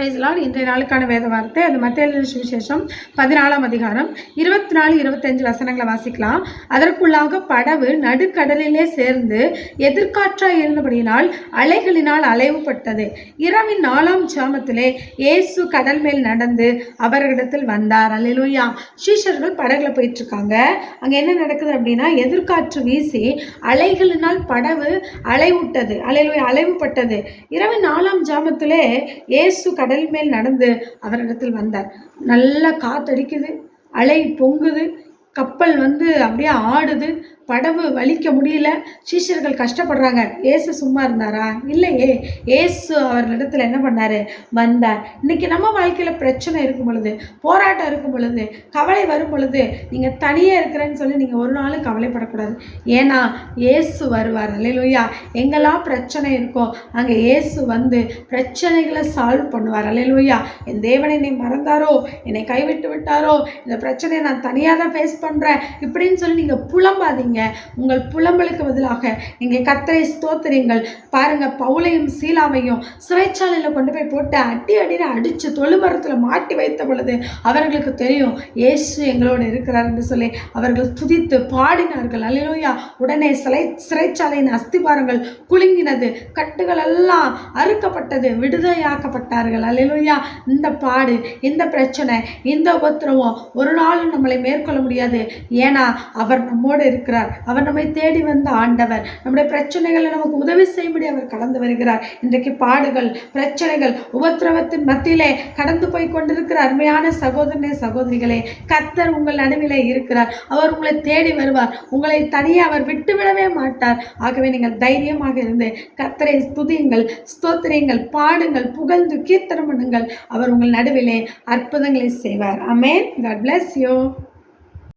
Price Lord. இன்றைய நாளுக்கான வேத வார்த்தை அது மத்தேயு எழுதின சுவிசேஷம் 14ஆம் அதிகாரம் 24-25 வசனங்களை வாசிக்கலாம். அதற்குள்ளாக படவு நடுக்கடலிலே சேர்ந்து எதிர்காற்றாய் இருந்தபடியினால் அலைகளினால் அலைவுபட்டது. இரவின் 4ஆம் ஜாமத்திலே இயேசு கடல் மேல் நடந்து அவர்களிடத்தில் வந்தார். அல்லேலூயா. சீஷர்கள் படகுல போயிட்டு இருக்காங்க. அங்க என்ன நடக்குது அப்படின்னா, எதிர்காற்று வீசி அலைகளினால் படவு அலைவுட்டது. அல்லேலூயா, அலைவுபட்டது. இரவின் 4ஆம் ஜாமத்திலே இயேசு கடல் மேல் நடந்து அவரிடத்தில் வந்தார். நல்லா காத்தடிக்குது, அலை பொங்குது, கப்பல் அப்படியே ஆடுது, படவு வலிக்க முடியல, சீஷர்கள் கஷ்டப்படுறாங்க. ஏசு சும்மா இருந்தாரா? இல்லையே. ஏசு அவர்களிடத்துல என்ன பண்ணாரு? வந்தார். இன்னைக்கு நம்ம வாழ்க்கையில பிரச்சனை இருக்கும் பொழுது, போராட்டம் இருக்கும் பொழுது, கவலை வரும் பொழுது, நீங்க தனியே இருக்கிறேன்னு சொல்லி நீங்க ஒரு நாளும் கவலைப்படக்கூடாது. ஏன்னா ஏசு வருவார். அல்லேலூயா. எங்கெல்லாம் பிரச்சனை இருக்கோ அங்க ஏசு வந்து பிரச்சனைகளை சால்வ் பண்ணுவார். அல்லேலூயா. என் தேவனை என்னை மறந்தாரோ, என்னை கைவிட்டு விட்டாரோ, இந்த பிரச்சனையை நான் தனியாக தான் ஃபேஸ் பண்றேன் இப்படின்னு சொல்லி நீங்க புலம்பாதீங்க. உங்கள் புலம்பலுக்கு பதிலாக நீங்கள் கர்த்தரை ஸ்தோத்திரிங்கள். பாருங்க, பவுலையும் சீலாவையும் சிறைச்சாலையில கொண்டு போய் போட்டு அடின்னு அடிச்சு தொழுமரத்துல மாட்டி வைத்த பொழுது அவர்களுக்கு தெரியும் இயேசு எங்களோடு இருக்கிறார் என்று சொல்லி அவர்கள் துதித்து பாடினார்கள். அல்லேலூயா. உடனே சிறைச்சாலையின் அஸ்திபாரங்கள் குலுங்கினது, கட்டுகள் எல்லாம் அறுக்கப்பட்டது, விடுதலையாக்கப்பட்டார்கள். அல்லேலூயா. இந்த பாடு, இந்த பிரச்சனை, இந்த உபத்திரவம் ஒரு நாளும் நம்மளை மேற்கொள்ள முடியாது. ஏன்னா அவர் நம்மோடு இருக்கிறார். அவர் நம்மை தேடி வந்த ஆண்டவர். நம்முடைய பிரச்சனைகளை நமக்கு உதவி செய்யும்படி அவர் கடந்து வருகிறார். இன்றைக்கு பாடுகள், பிரச்சனைகள், உபத்திரவத்தின் மத்தியிலே கடந்து போய் கொண்டிருக்கிற அருமையான சகோதரனே, சகோதரிகளே, கர்த்தர் உங்கள் நடுவிலே இருக்கிறார். அவர் உங்களை தேடி வருவார். உங்களை தனியே அவர் விட்டுவிடவே மாட்டார். ஆகவே நீங்கள் தைரியமாக இருந்து கர்த்தரை துதியுங்கள், ஸ்தோத்திரியுங்கள், பாடுங்கள், புகழ்ந்து கீர்த்தனம் பண்ணுங்கள். அவர் உங்கள் நடுவிலே அற்புதங்களை செய்வார். ஆமென். God bless you.